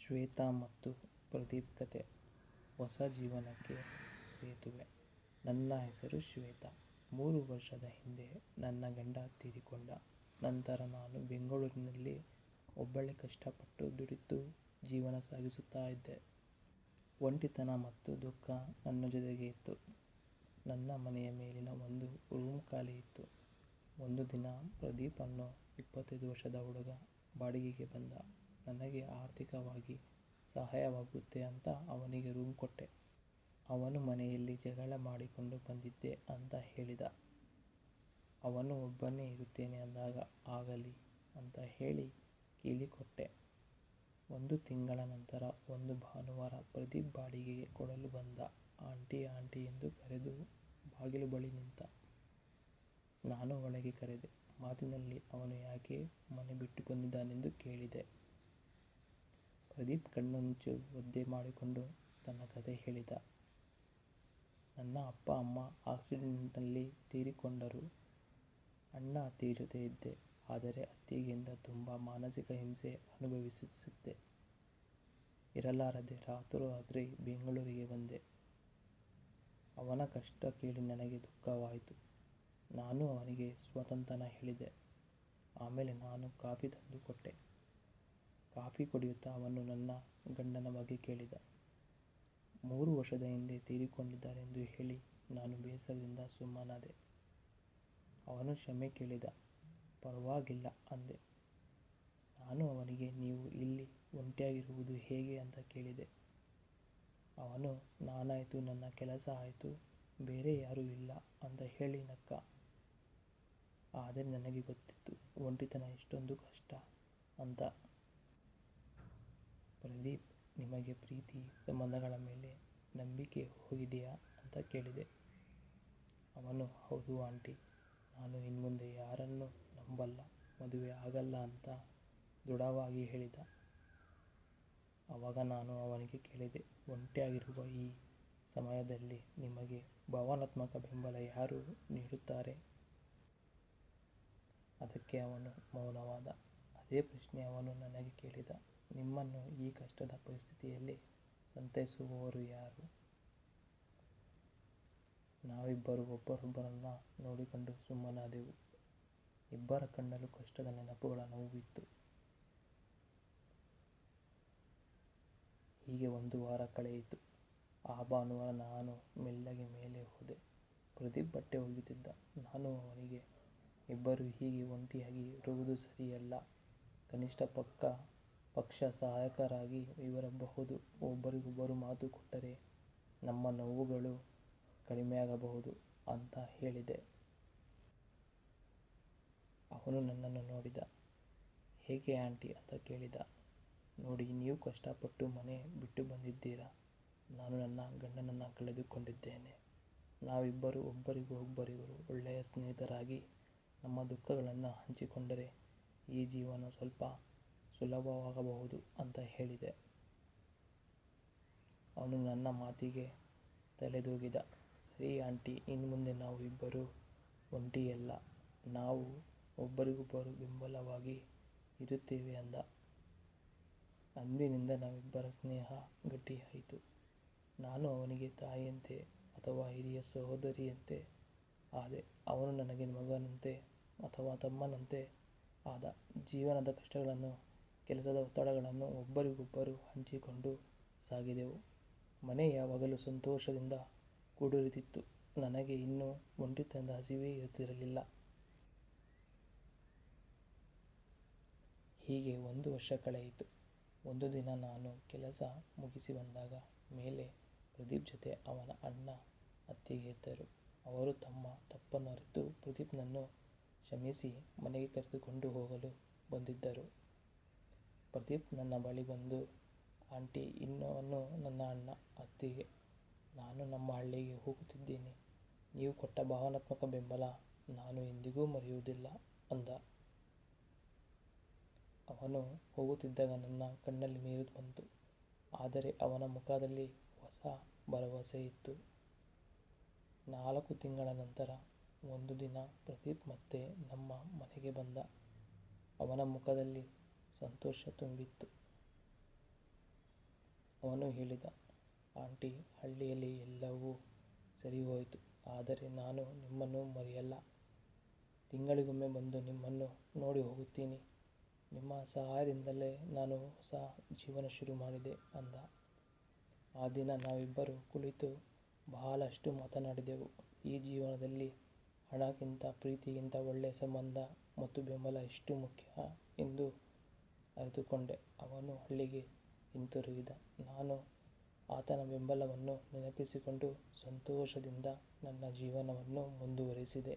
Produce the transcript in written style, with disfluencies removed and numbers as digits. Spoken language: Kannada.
ಶ್ವೇತಾ ಮತ್ತು ಪ್ರದೀಪ್ ಕತೆ. ಹೊಸ ಜೀವನಕ್ಕೆ ಸೇತುವೆ. ನನ್ನ ಹೆಸರು ಶ್ವೇತಾ. 3 ವರ್ಷದ ಹಿಂದೆ ನನ್ನ ಗಂಡ ತೀರಿಕೊಂಡ. ನಂತರ ನಾನು ಬೆಂಗಳೂರಿನಲ್ಲಿ ಒಬ್ಬಳೇ ಕಷ್ಟಪಟ್ಟು ದುಡಿದು ಜೀವನ ಸಾಗಿಸುತ್ತಾ ಇದ್ದೆ. ಒಂಟಿತನ ಮತ್ತು ದುಃಖ ನನ್ನ ಜೊತೆಗೆ ಇತ್ತು. ನನ್ನ ಮನೆಯ ಮೇಲಿನ ಒಂದು ರೂಮ್ ಖಾಲಿ ಇತ್ತು. ಒಂದು ದಿನ ಪ್ರದೀಪ್ ಅನ್ನೋ 25 ವರ್ಷದ ಹುಡುಗ ಬಾಡಿಗೆಗೆ ಬಂದ. ನನಗೆ ಆರ್ಥಿಕವಾಗಿ ಸಹಾಯವಾಗುತ್ತೆ ಅಂತ ಅವನಿಗೆ ರೂಮ್ ಕೊಟ್ಟೆ. ಅವನು ಮನೆಯಲ್ಲಿ ಜಗಳ ಮಾಡಿಕೊಂಡು ಬಂದಿದ್ದೆ ಅಂತ ಹೇಳಿದ. ಅವನು ಒಬ್ಬನೇ ಇರುತ್ತೇನೆ ಅಂದಾಗ ಆಗಲಿ ಅಂತ ಹೇಳಿ ಕೀಲಿ ಕೊಟ್ಟೆ. 1 ತಿಂಗಳ ನಂತರ ಒಂದು ಭಾನುವಾರ ಪ್ರದೀಪ್ ಬಾಡಿಗೆಗೆ ಕೊಡಲು ಬಂದ. ಆಂಟಿ ಆಂಟಿ ಎಂದು ಕರೆದು ಬಾಗಿಲು ಬಳಿ ನಿಂತ. ನಾನು ಒಳಗೆ ಕರೆದೆ. ಮಾತಿನಲ್ಲಿ ಅವನು ಯಾಕೆ ಮನೆ ಬಿಟ್ಟು ಬಂದಿದ್ದಾನೆಂದು ಕೇಳಿದೆ. ಪ್ರದೀಪ್ ಕಣ್ಣುಮುಚ್ಚಿ ಒದ್ದೆ ಮಾಡಿಕೊಂಡು ತನ್ನ ಕತೆ ಹೇಳಿದ. ನನ್ನ ಅಪ್ಪ ಅಮ್ಮ ಆಕ್ಸಿಡೆಂಟ್ನಲ್ಲಿ ತೀರಿಕೊಂಡರು. ಅಣ್ಣ ಅತ್ತಿಗೆ ಜೊತೆ ಇದ್ದೆ. ಆದರೆ ಅತ್ತಿಗೆಯಿಂದ ತುಂಬ ಮಾನಸಿಕ ಹಿಂಸೆ ಅನುಭವಿಸುತ್ತಿದ್ದೆ. ಇರಲಾರದೆ ರಾತ್ರೋರಾತ್ರಿ ಬೆಂಗಳೂರಿಗೆ ಬಂದೆ. ಅವನ ಕಷ್ಟ ಕೇಳಿ ನನಗೆ ದುಃಖವಾಯಿತು. ನಾನು ಅವನಿಗೆ ಸ್ವಾಂತನ ಹೇಳಿದೆ. ಆಮೇಲೆ ನಾನು ಕಾಫಿ ತಂದು ಕೊಟ್ಟೆ. ಕಾಫಿ ಕುಡಿಯುತ್ತಾ ಅವನು ನನ್ನ ಗಂಡನ ಬಗ್ಗೆ ಕೇಳಿದ. 3 ವರ್ಷದ ಹಿಂದೆ ತೀರಿಕೊಂಡಿದ್ದಾರೆಂದು ಹೇಳಿ ನಾನು ಬೇಸರದಿಂದ ಸುಮ್ಮನಾದೆ. ಅವನು ಕ್ಷಮೆ ಕೇಳಿದ. ಪರವಾಗಿಲ್ಲ ಅಂದೆ. ನಾನು ಅವನಿಗೆ ನೀವು ಇಲ್ಲಿ ಒಂಟಿಯಾಗಿರುವುದು ಹೇಗೆ ಅಂತ ಕೇಳಿದೆ. ಅವನು ನಾನಾಯಿತು ನನ್ನ ಕೆಲಸ ಆಯಿತು ಬೇರೆ ಯಾರೂ ಇಲ್ಲ ಅಂತ ಹೇಳಿ ನಕ್ಕ. ಆದರೆ ನನಗೆ ಗೊತ್ತಿತ್ತು ಒಂಟಿತನ ಎಷ್ಟೊಂದು ಕಷ್ಟ ಅಂತ. ಪ್ರದೀಪ್, ನಿಮಗೆ ಪ್ರೀತಿ ಸಂಬಂಧಗಳ ಮೇಲೆ ನಂಬಿಕೆ ಹೋಗಿದೆಯಾ ಅಂತ ಕೇಳಿದೆ. ಅವನು ಹೌದು ಆಂಟಿ, ನಾನು ಇನ್ಮುಂದೆ ಯಾರನ್ನೂ ನಂಬಲ್ಲ, ಮದುವೆ ಆಗಲ್ಲ ಅಂತ ದೃಢವಾಗಿ ಹೇಳಿದ. ಆವಾಗ ನಾನು ಅವನಿಗೆ ಕೇಳಿದೆ, ಒಂಟಿಯಾಗಿರುವ ಈ ಸಮಯದಲ್ಲಿ ನಿಮಗೆ ಭಾವನಾತ್ಮಕ ಬೆಂಬಲ ಯಾರು ನೀಡುತ್ತಾರೆ? ಅದಕ್ಕೆ ಅವನು ಮೌನವಾದ. ಅದೇ ಪ್ರಶ್ನೆ ಅವನು ನನಗೆ ಕೇಳಿದ. ನಿಮ್ಮನ್ನು ಈ ಕಷ್ಟದ ಪರಿಸ್ಥಿತಿಯಲ್ಲಿ ಸಂತೈಸುವವರು ಯಾರು? ನಾವಿಬ್ಬರು ಒಬ್ಬರೊಬ್ಬರನ್ನ ನೋಡಿಕೊಂಡು ಸುಮ್ಮನಾದೆವು. ಇಬ್ಬರ ಕಣ್ಣಲ್ಲೂ ಕಷ್ಟದ ನೆನಪುಗಳ ನೋವಿತ್ತು. ಹೀಗೆ 1 ವಾರ ಕಳೆಯಿತು. ಆ ಭಾನುವಾರ ನಾನು ಮೆಲ್ಲಗೆ ಮೇಲೆ ಹೋದೆ. ಪ್ರದೀಪ್ ಬಟ್ಟೆ ಒಗೆಯುತ್ತಿದ್ದ. ನಾನು ಅವನಿಗೆ, ಇಬ್ಬರು ಹೀಗೆ ಒಂಟಿಯಾಗಿ ಇರುವುದು ಸರಿಯಲ್ಲ. ಕನಿಷ್ಠ ಪಕ್ಷ ಸಹಾಯಕರಾಗಿ ಇರಬಹುದು. ಒಬ್ಬರಿಗೊಬ್ಬರು ಮಾತು ಕೊಟ್ಟರೆ ನಮ್ಮ ನೋವುಗಳು ಕಡಿಮೆಯಾಗಬಹುದು ಅಂತ ಹೇಳಿದೆ. ಅವನು ನನ್ನನ್ನು ನೋಡಿದ. ಹೇಗೆ ಆಂಟಿ ಅಂತ ಕೇಳಿದ. ನೋಡಿ, ನೀವು ಕಷ್ಟಪಟ್ಟು ಮನೆ ಬಿಟ್ಟು ಬಂದಿದ್ದೀರಾ. ನಾನು ನನ್ನ ಗಂಡನನ್ನು ಕಳೆದುಕೊಂಡಿದ್ದೇನೆ. ನಾವಿಬ್ಬರು ಒಬ್ಬರಿಗೊಬ್ಬರು ಒಳ್ಳೆಯ ಸ್ನೇಹಿತರಾಗಿ ನಮ್ಮ ದುಃಖಗಳನ್ನು ಹಂಚಿಕೊಂಡರೆ ಈ ಜೀವನ ಸ್ವಲ್ಪ ಸುಲಭವಾಗಬಹುದು ಅಂತ ಹೇಳಿದೆ. ಅವನು ನನ್ನ ಮಾತಿಗೆ ತಲೆದೂಗಿದ. ಸರಿ ಆಂಟಿ, ಇನ್ಮುಂದೆ ನಾವು ಇಬ್ಬರು ಒಂಟಿಯಲ್ಲ, ನಾವು ಒಬ್ಬರಿಗೊಬ್ಬರು ಬೆಂಬಲವಾಗಿ ಇರುತ್ತೇವೆ ಅಂದ. ಅಂದಿನಿಂದ ನಾವಿಬ್ಬರ ಸ್ನೇಹ ಗಟ್ಟಿಯಾಯಿತು. ನಾನು ಅವನಿಗೆ ತಾಯಿಯಂತೆ ಅಥವಾ ಹಿರಿಯ ಸಹೋದರಿಯಂತೆ ಆದೆ. ಅವನು ನನಗೆ ಮಗನಂತೆ ಅಥವಾ ತಮ್ಮನಂತೆ ಆದ. ಜೀವನದ ಕಷ್ಟಗಳನ್ನು, ಕೆಲಸದ ಒತ್ತಡಗಳನ್ನು ಒಬ್ಬರಿಗೊಬ್ಬರು ಹಂಚಿಕೊಂಡು ಸಾಗಿದೆವು. ಮನೆ ಯಾವಾಗಲೂ ಸಂತೋಷದಿಂದ ಕೂಡಿರುತ್ತಿತ್ತು. ನನಗೆ ಇನ್ನೂ ಒಂಟಿತನದ ಹಸಿವೇ ಇರುತ್ತಿರಲಿಲ್ಲ. ಹೀಗೆ 1 ವರ್ಷ ಕಳೆಯಿತು. ಒಂದು ದಿನ ನಾನು ಕೆಲಸ ಮುಗಿಸಿ ಬಂದಾಗ ಮೇಲೆ ಪ್ರದೀಪ್ ಜೊತೆ ಅವನ ಅಣ್ಣ ಅತ್ತಿಗೆ ಇದ್ದರು. ಅವರು ತಮ್ಮ ತಪ್ಪನ್ನು ಅರಿತು ಪ್ರದೀಪ್ನನ್ನು ಕ್ಷಮಿಸಿ ಮನೆಗೆ ಕರೆದುಕೊಂಡು ಹೋಗಲು ಬಂದಿದ್ದರು. ಪ್ರದೀಪ್ ನನ್ನ ಬಳಿ ಬಂದು, ಆಂಟಿ, ಅವನು ನನ್ನ ಅಣ್ಣ ಅತ್ತಿಗೆ. ನಾನು ನಮ್ಮ ಹಳ್ಳಿಗೆ ಹೋಗುತ್ತಿದ್ದೀನಿ. ನೀವು ಕೊಟ್ಟ ಭಾವನಾತ್ಮಕ ಬೆಂಬಲ ನಾನು ಎಂದಿಗೂ ಮರೆಯುವುದಿಲ್ಲ ಅಂದ. ಅವನು ಹೋಗುತ್ತಿದ್ದಾಗ ನನ್ನ ಕಣ್ಣಲ್ಲಿ ನೀರು ಬಂತು. ಆದರೆ ಅವನ ಮುಖದಲ್ಲಿ ಹೊಸ ಭರವಸೆ ಇತ್ತು. 4 ತಿಂಗಳ ನಂತರ ಒಂದು ದಿನ ಪ್ರದೀಪ್ ಮತ್ತೆ ನಮ್ಮ ಮನೆಗೆ ಬಂದ. ಅವನ ಮುಖದಲ್ಲಿ ಸಂತೋಷ ತುಂಬಿತ್ತು. ಅವನು ಹೇಳಿದ, ಆಂಟಿ, ಹಳ್ಳಿಯಲ್ಲಿ ಎಲ್ಲವೂ ಸರಿ ಹೋಯಿತು, ಆದರೆ ನಾನು ನಿಮ್ಮನ್ನು ಮರೆಯಲ್ಲ. ತಿಂಗಳಿಗೊಮ್ಮೆ ಬಂದು ನಿಮ್ಮನ್ನು ನೋಡಿ ಹೋಗುತ್ತೀನಿ. ನಿಮ್ಮ ಸಹಾಯದಿಂದಲೇ ನಾನು ಹೊಸ ಜೀವನ ಶುರು ಮಾಡಿದೆ ಅಂದ. ಆ ದಿನ ನಾವಿಬ್ಬರೂ ಕುಳಿತು ಬಹಳಷ್ಟು ಮಾತನಾಡಿದೆವು. ಈ ಜೀವನದಲ್ಲಿ ಹಣಕ್ಕಿಂತ ಪ್ರೀತಿಗಿಂತ ಒಳ್ಳೆಯ ಸಂಬಂಧ ಮತ್ತು ಬೆಂಬಲ ಎಷ್ಟು ಮುಖ್ಯ ಎಂದು ಅರಿತುಕೊಂಡೆ. ಅವನು ಹಳ್ಳಿಗೆ ಹಿಂತಿರುಗಿದ. ನಾನು ಆತನ ಬೆಂಬಲವನ್ನು ನೆನಪಿಸಿಕೊಂಡು ಸಂತೋಷದಿಂದ ನನ್ನ ಜೀವನವನ್ನು ಮುಂದುವರಿಸಿದೆ.